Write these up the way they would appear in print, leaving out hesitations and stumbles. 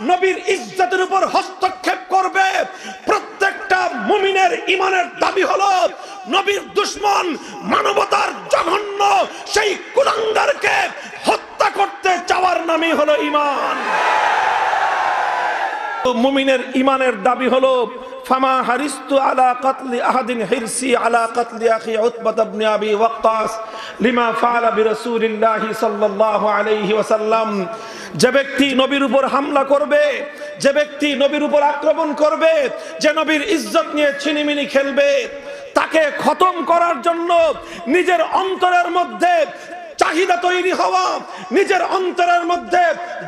নবীর ইজ্জতের উপর হস্তক্ষেপ করবে, প্রত্যেকটা মুমিনের ঈমানের দাবি হলো নবীর দুশমন মানবতার জঘন্য সেই কুলাঙ্গারকে হত্যা করতে চাওয়ার নামই হলো ঈমান। মুমিনের ঈমানের দাবি হলো ফামা হারিস্তু আলা কাতলি আহাদিন হিরসি আলা কাতলি আখি উতবা ইবনে আবি ওয়াক্কাস লিমা ফাআলা বিরাসূলিল্লাহি সাল্লাল্লাহু আলাইহি ওয়াসাল্লাম। যে ব্যক্তি নবীর উপর হামলা করবে, যে ব্যক্তি নবীর উপর আক্রমণ করবে, যে নবীর ইজ্জত নিয়ে ছিনিমিনি খেলবে, তাকে খতম করার জন্য নিজের অন্তরের মধ্যে চাহিদা তৈরি হওয়া, নিজের অন্তরের মধ্যে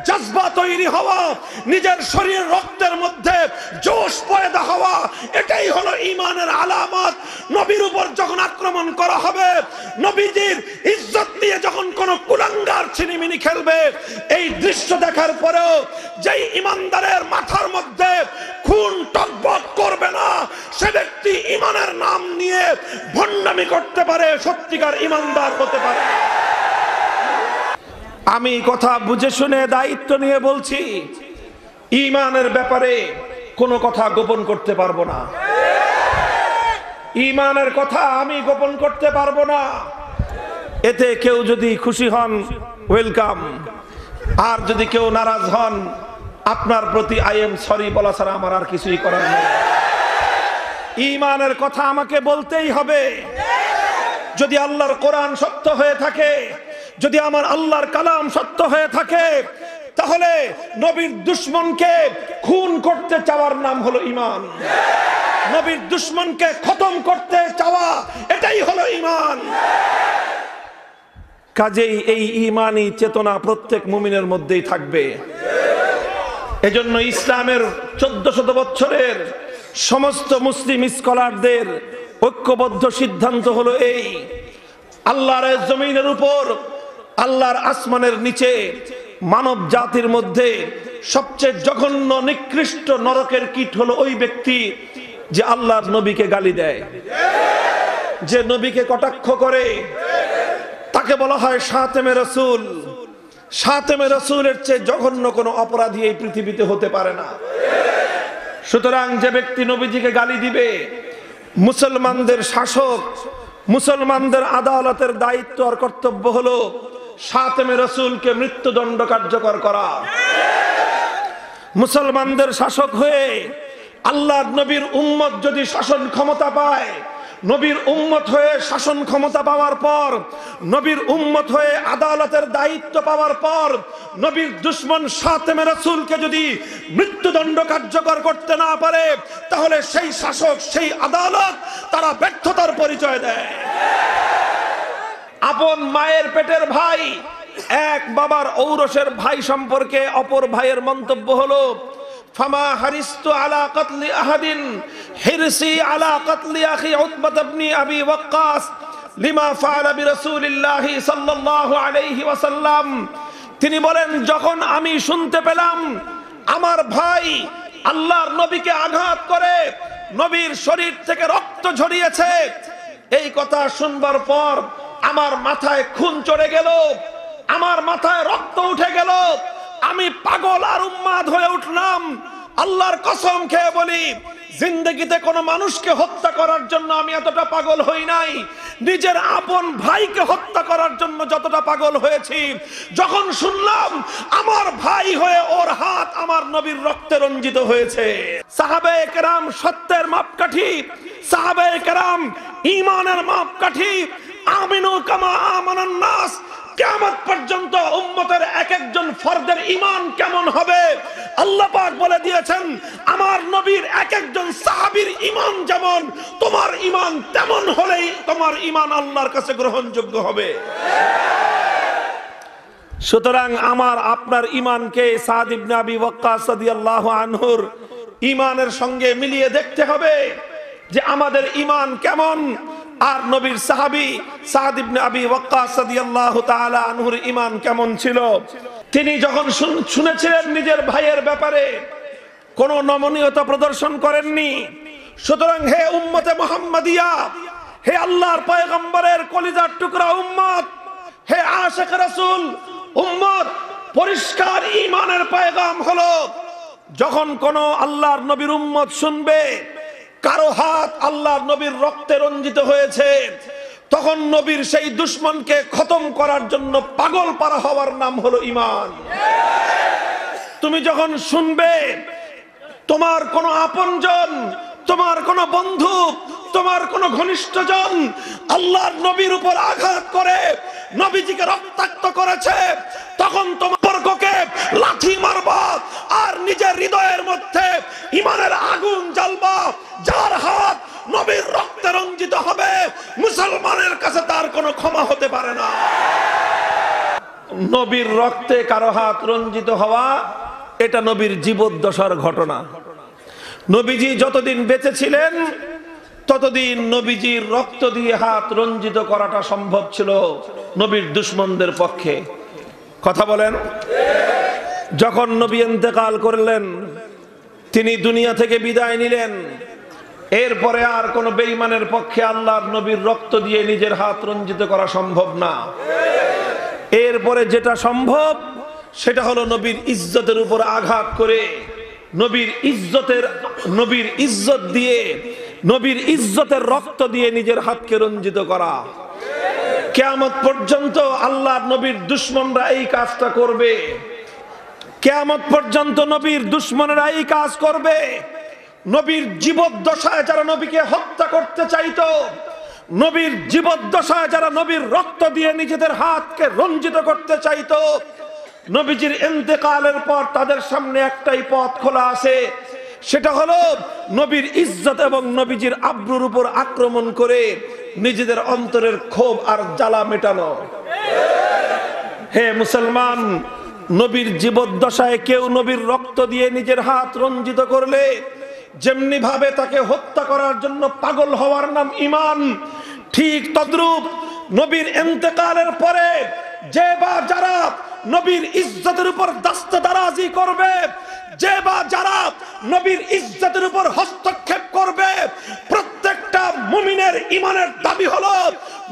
জজবা তৈরি হওয়া, নিজের শরীর রক্তের মধ্যে জোশ পয়দা হওয়া, এটাই হলো ঈমানের আলামত। নবীর উপর যখন আক্রমণ করা হবে, নবীজির ইজ্জত নিয়ে যখন কোন কুলাঙ্গার ছিনিমিনি খেলবে, এই দৃশ্য দেখার পরেও যেই ঈমানদারের মাথার মধ্যে খুন টকবক করবে না, সে ব্যক্তি ঈমানের নাম নিয়ে ভণ্ডামি করতে পারে, সত্যিকার ঈমানদার হতে পারে। আমি কথা বুঝে শুনে দায়িত্ব নিয়ে বলছি, ঈমানের ব্যাপারে কোনো কথা গোপন করতে পারবো না। ঈমানের কথা আমি গোপন করতে পারবো না। এতে কেউ যদি খুশি হন ওয়েলকাম, আর যদি কেউ নারাজ হন আপনার প্রতি আই এম সরি বলা ছাড়া আমার আর কিছুই করার নেই। ঈমানের কথা আমাকে বলতেই হবে। যদি আল্লাহর কোরআন সত্য হয়ে থাকে, যদি আমার আল্লাহর কালাম সত্য হয়ে থাকে, তাহলে নবীর দুশমনকে খুন করতে চাওয়ার নাম হলো ঈমান। নবীর দুশমনকে খতম করতে চাওয়া, এটাই হলো ঈমান। কাজেই এই ঈমানি চেতনা প্রত্যেক মুমিনের মধ্যেই থাকবে। এজন্য ইসলামের 1400 বছরের সমস্ত মুসলিম স্কলারদের ঐক্যবদ্ধ সিদ্ধান্ত হলো এই, আল্লাহর জমিনের উপর, আল্লাহর আসমানের নিচে মানব জাতির মধ্যে সবচেয়ে জঘন্য নিকৃষ্ট নরকের কীট হলো ওই ব্যক্তি যে আল্লাহর নবীকে গালি দেয়, যে নবীকে কটাক্ষ করে। তাকে বলা হয় শাতেমে রাসূল। শাতেমে রাসূলের চেয়ে জঘন্য কোনো অপরাধী এই পৃথিবীতে হতে পারে না। সুতরাং যে ব্যক্তি নবীজিকে গালি দিবে, মুসলমানদের শাসক, মুসলমানদের আদালতের দায়িত্ব আর কর্তব্য হলো শাতেমে রাসূলকে মৃত্যুদণ্ড কার্যকর করা। মুসলমানদের শাসক হয়ে আল্লাহর নবীর উম্মত যদি শাসন ক্ষমতা পায়, নবীর উম্মত হয়ে শাসন ক্ষমতা পাওয়ার পর, নবীর উম্মত হয়ে আদালতের দায়িত্ব পাওয়ার পর, নবীর দুশমন শাতেমে রাসূলকে যদি মৃত্যুদণ্ড কার্যকর করতে না পারে, তাহলে সেই শাসক, সেই আদালত তারা ব্যর্থতার পরিচয় দেয়। আপন মায়ের পেটের ভাই, এক বাবার ঔরসের ভাই সম্পর্কে অপর ভাইয়ের মন্তব্য হলো ফামা হারিস্তু আলা কাতলি আহাদিন হিরসি আলা কাতলি আখি উতবা ইবনে আবি ওয়াক্কাস লিমা ফাআলা বিরাসূলিল্লাহি সাল্লাল্লাহু আলাইহি ওয়াসাল্লাম। তিনি বলেন, যখন আমি শুনতে পেলাম আমার ভাই আল্লাহর নবীকে আঘাত করে নবীর শরীর থেকে রক্ত ঝরিয়েছে, এই কথা শুনবার পর আমার মাথায় খুন চড়ে গেল, আমার মাথায় রক্ত উঠে গেল, আমি পাগল আর উন্মাদ হয়ে উঠলাম। আল্লাহর কসম খেয়ে বলি, জিন্দেগিতে কোনো মানুষকে হত্যা করার জন্য আমি এতটা পাগল হই নাই, নিজের আপন ভাইকে হত্যা করার জন্য যতটা পাগল হয়েছি, যখন শুনলাম আমার ভাই হয়ে ওর হাত আমার নবীর রক্তে রঞ্জিত হয়েছে। সাহাবায়ে কেরাম সত্যের মাপকাঠি, সাহাবায়ে কেরাম ঈমানের মাপকাঠি। আমিনু কামা আমানান নাস। কিয়ামত পর্যন্ত উম্মতের এক একজন ফরদের ঈমান কেমন হবে আল্লাহ পাক বলে দিয়েছেন, আমার নবীর এক একজন সাহাবীর ঈমান যেমন, তোমার ঈমান তেমন হলেই তোমার ঈমান আল্লাহর কাছে গ্রহণযোগ্য হবে। সুতরাং আমার আপনার ঈমানকে সাদ ইবনে আবি ওয়াক্কাস রাদিয়াল্লাহু আনহুর ঈমানের সঙ্গে মিলিয়ে দেখতে হবে যে আমাদের ঈমান কেমন, আর নবীর সাহাবী সাদ ইবনে আবি ওয়াক্কাস রাদিয়াল্লাহু তাআলা আনহুর ঈমান কেমন ছিল। তিনি যখন শুনেছিলেন নিজের ভাইয়ের ব্যাপারে, কোনো নমনীয়তা প্রদর্শন করেননি। সুতরাং হে উম্মতে মুহাম্মাদিয়া, হে আল্লাহর পয়গম্বরের কলিজার টুকরা উম্মত, হে আশিক রাসূল উম্মত, পরিষ্কার ঈমানের পয়গাম হলো যখন কোন আল্লাহর নবীর উম্মত শুনবে কারো হাত আল্লাহর নবীর রক্তে রঞ্জিত হয়েছে, তখন নবীর সেই দুশমনকে খতম করার জন্য পাগল পারা হওয়ার নাম হলো ঈমান। তুমি যখন শুনবে তোমার কোন আপনজন, তোমার কোন বন্ধু, তোমার কোন ঘনিষ্ঠজন আল্লাহর নবীর উপর আঘাত করে নবীজিকে রক্তাক্ত করেছে, তখন তোমার সম্পর্ককে লাথি মারবা আর নিজের হৃদয়ের মধ্যে ঈমানের আগুন জ্বালবা। যার হাত নবীর রক্তে রঞ্জিত হবে মুসলমানের কাছে তার কোনো ক্ষমা হতে পারে না। নবীর রক্তে কারো হাত রঞ্জিত হওয়া এটা নবীর জীবদ্দশার ঘটনা। নবীজি যতদিন বেঁচে ছিলেন ততদিন নবীজির রক্ত দিয়ে হাত রঞ্জিত করাটা সম্ভব ছিল নবীর দুশমনদের পক্ষে। কথা বলেন। যখন নবী ইন্তেকাল করলেন, তিনি দুনিয়া থেকে বিদায় নিলেন, এরপরে আর কোন বেঈমানের পক্ষে আল্লাহর নবীর রক্ত দিয়ে নিজের হাত রঞ্জিত করা সম্ভব না। এরপরে যেটা সম্ভব সেটা হলো নবীর ইজ্জতের উপর আঘাত করে নবীর ইজ্জত দিয়ে নবীর ইজ্জতের রক্ত দিয়ে নিজের হাতকে রঞ্জিত করা। কিয়ামত পর্যন্ত আল্লাহর নবীর দুশমনরা এই কাজটা করবে। কিয়ামত পর্যন্ত নবীর দুশমনেরা এই কাজ করবে। নবীর জীবদ্দশায় যারা নবীকে হত্যা করতে চাইতো, নবীর জীবদ্দশায় যারা নবীর রক্ত দিয়ে নিজেদের হাতকে রঞ্জিত করতে চাইতো, নবীজির ইন্তেকালের পর তাদের সামনে একটাই পথ খোলা আছে, সেটা হলো নবীর ইজ্জত এবং নবীজির আব্রুর উপর আক্রমণ করে নিজেদের অন্তরের ক্ষোভ আর জ্বালা মেটানো। হে মুসলমান, নবীর জীবদ্দশায় কেউ নবীর রক্ত দিয়ে নিজের হাত রঞ্জিত করলে যেমনি ভাবে তাকে হত্যা করার জন্য পাগল হওয়ার নাম ঈমান, ঠিক তদ্রূপ নবীর ইন্তেকালের পরে যে বা যারা নবীর ইজ্জতের উপর দাস্তাদারাজি করবে, যে বা যারা নবীর ইজ্জতের উপর হস্তক্ষেপ করবে, প্রত্যেকটা মুমিনের ঈমানের দাবি হলো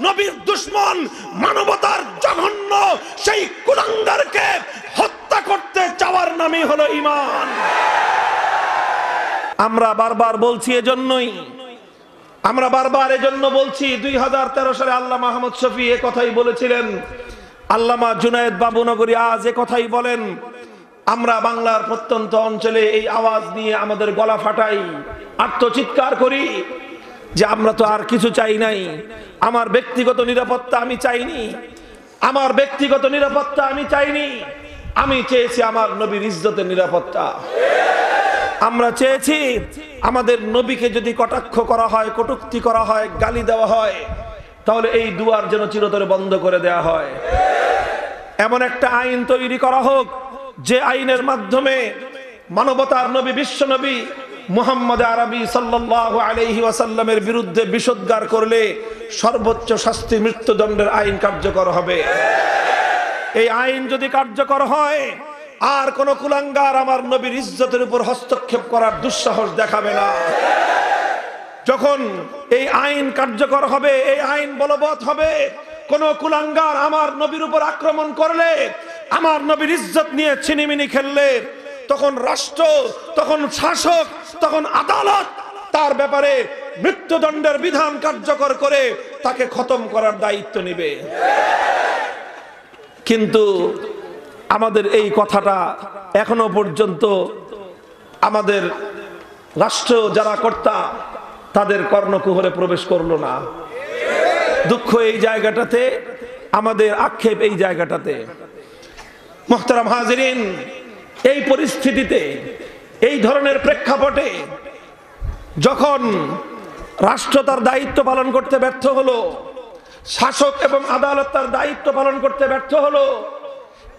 নবীর দুশমন মানবতার জঘন্য সেই কুলাঙ্গারকে হত্যা করতে চাওয়ার নামই হলো ঈমান। আমরা বারবার বলছি, এজন্য বলছি 2013 সালে আল্লামা আহমদ শফী এ কথাই বলেছিলেন, আল্লামা জুনায়েদ বাবুনগরী আজ এ কথাই বলেন। আমরা বাংলার প্রত্যন্ত অঞ্চলে এই আওয়াজ নিয়ে আমাদের গলা ফাটাই, আত্মচিৎকার করি যে আমরা তো আর কিছু চাই নাই, আমার ব্যক্তিগত নিরাপত্তা আমি চাইনি, আমি চেয়েছি আমার নবীর ইজ্জতের নিরাপত্তা। আমরা চেয়েছি আমাদের নবীকে যদি কটাক্ষ করা হয়, কটূক্তি করা হয়, গালি দেওয়া হয়, তাহলে এই দুয়ার যেন চিরতরে বন্ধ করে দেয়া হয়। এমন একটা আইন তৈরি করা হোক যে আইনের মাধ্যমে মানবতার নবী, বিশ্ব নবী মুহাম্মদ আরবি সাল্লাল্লাহু আলাইহি ওয়াসাল্লামের বিরুদ্ধে বিষোদ্গার করলে সর্বোচ্চ শাস্তি মৃত্যুদণ্ডের আইন কার্যকর হবে। এই আইন যদি কার্যকর হয়, আর কোন কুলাঙ্গার আমার নবীর ইজ্জতের উপর হস্তক্ষেপ করার দুঃসাহস দেখাবে না। যখন এই আইন কার্যকর হবে, এই আইন বলবৎ হবে, কোন কুলাঙ্গার আমার নবীর উপর আক্রমণ করলে, আমার নবীর ইজ্জত নিয়ে ছিনিমিনি খেললে, তখন রাষ্ট্র, তখন শাসক, তখন আদালত তার ব্যাপারে মৃত্যুদণ্ডের বিধান কার্যকর করে তাকে খতম করার দায়িত্ব নেবে। কিন্তু আমাদের এই কথাটা এখনো পর্যন্ত আমাদের রাষ্ট্র যারা কর্তা তাদের কর্ণকুহরে প্রবেশ করলো না। দুঃখ এই জায়গাটাতে, আমাদের আক্ষেপ এই জায়গাটাতে। মুহতারাম হাজিরিন, এই পরিস্থিতিতে, এই ধরনের প্রেক্ষাপটে যখন রাষ্ট্র তার দায়িত্ব পালন করতে ব্যর্থ হলো, শাসক এবং আদালত তার দায়িত্ব পালন করতে ব্যর্থ হলো,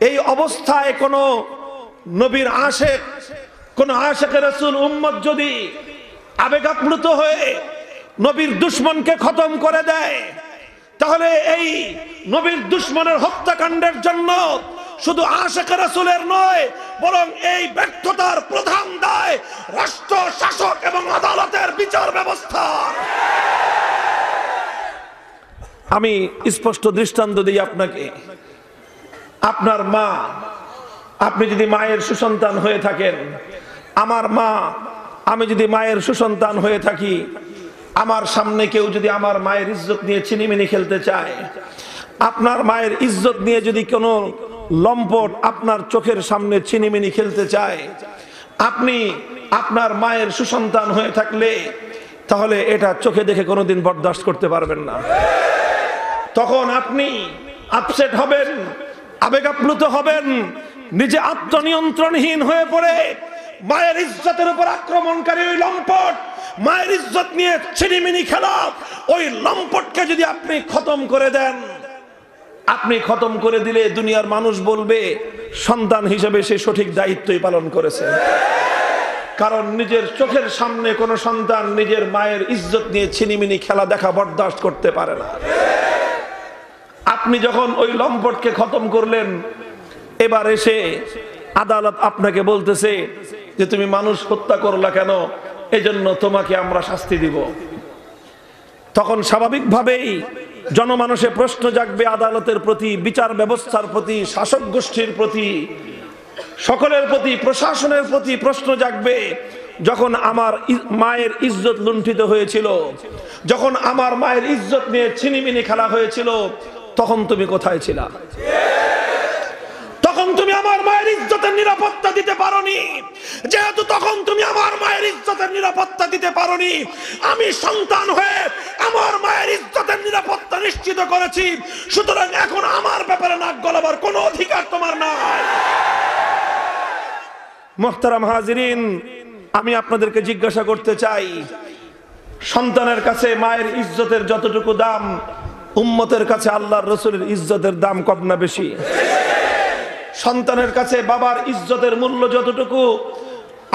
এই অবস্থায় কোন নবীর আশেক, কোন আশেকে রাসূল উম্মত যদি আবেগাপ্লুত হয়ে নবীর দুশমনকে খতম করে দেয়, তাহলে এই নবীর দুশমনের হত্যাকাণ্ডের জন্য শুধু আশেকে রাসূলের নয়, বরং এই ব্যর্থতার প্রধান দায় রাষ্ট্র, শাসক এবং আদালতের বিচার ব্যবস্থা। আমি স্পষ্ট দৃষ্টান্ত দিই আপনাকে। আপনার মা, আপনি যদি মায়ের সুসন্তান হয়ে থাকেন, আমার মা, আমি যদি মায়ের সুসন্তান হয়ে থাকি, আমার সামনে কেউ যদি আমার মায়ের ইজ্জত নিয়ে ছিনিমিনি খেলতে চায়, আপনার মায়ের ইজ্জত নিয়ে যদি কোনো লম্পট আপনার চোখের সামনে ছিনিমিনি খেলতে চায়, আপনি আপনার মায়ের সুসন্তান হয়ে থাকলে তাহলে এটা চোখে দেখে কোনোদিন বরদাস্ত করতে পারবেন না। তখন আপনি আপসেট হবেন, আবেগাপ্লুত হবেন, নিজে আত্মনিয়ন্ত্রণহীন হয়ে পড়ে মায়ের ইজ্জতের উপর আক্রমণকারী ওই লম্পট, মায়ের ইজ্জত নিয়ে ছিনিমিনি খেলা ওই লম্পটকে যদি আপনি খতম করে দেন, আপনি খতম করে দিলে দুনিয়ার মানুষ বলবে সন্তান হিসেবে সে সঠিক দায়িত্বই পালন করেছে। কারণ নিজের চোখের সামনে কোনো সন্তান নিজের মায়ের ইজ্জত নিয়ে ছিনিমিনি খেলা দেখা বরদাস্ত করতে পারে না। আপনি যখন ওই লম্পটকে খতম করলেন, এবার এসে আদালত আপনাকে বলতেছে যে তুমি মানুষ হত্যা করলা কেন, এজন্য তোমাকে আমরা শাস্তি দিব। তখন স্বাভাবিকভাবেই জনমানসে প্রশ্ন জাগবে আদালতের প্রতি, বিচার ব্যবস্থার প্রতি, শাসক গোষ্ঠীর প্রতি, সকলের প্রতি, প্রশাসনের প্রতি প্রশ্ন জাগবে। যখন আমার মায়ের ইজ্জত লুণ্ঠিত হয়েছিল, যখন আমার মায়ের ইজ্জত নিয়ে ছিনিমিনি খেলা হয়েছিল, তখন তুমি কোথায় ছিলা? তখন তুমি আমার মায়ের ইজ্জতের নিরাপত্তা দিতে পারোনি। যেহেতু তখন তুমি আমার মায়ের ইজ্জতের নিরাপত্তা দিতে পারোনি, আমি সন্তান হয়ে আমার মায়ের ইজ্জতের নিরাপত্তা নিশ্চিত করেছি। সুতরাং এখন আমার ব্যাপারে নাক গলাবার কোনো অধিকার তোমার নাই। মুহতারাম হাজিরিন, আমি আপনাদেরকে জিজ্ঞাসা করতে চাই, সন্তানের কাছে মায়ের ইজ্জতের যতটুকু দাম, উম্মতের কাছে আল্লাহর রাসূলের ইজ্জতের দাম কম না বেশি? সন্তানের কাছে বাবার ইজ্জতের মূল্য যতটুকু,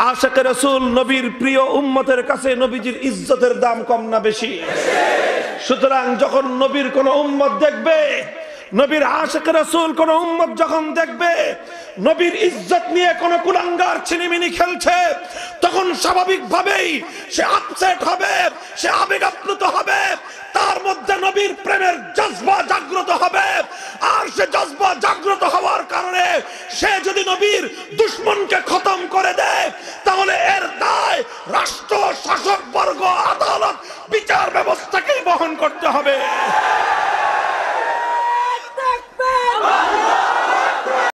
আশিকে রাসূল নবীর প্রিয় উম্মতের কাছে নবীজির ইজ্জতের দাম কম না বেশি? সুতরাং যখন নবীর কোন উম্মত দেখবে, নবীর আশিকে রাসূল কোন উম্মত যখন দেখবে নবীর ইজ্জত নিয়ে কোন কুলাঙ্গার ছিনিমিনি খেলছে, তখন স্বাভাবিকভাবেই সে আপসেট হবে, সে আবেগাপ্লুত হবে, তার মধ্যে নবীর প্রেমের জজবা জাগ্রত হবে। আর সে জজবা জাগ্রত হওয়ার কারণে সে যদি নবীর দুশমনকে খতম করে দেয়, তাহলে এর দায় রাষ্ট্র, শাসক বর্গ, আদালত, বিচার ব্যবস্থাকেই বহন করতে হবে।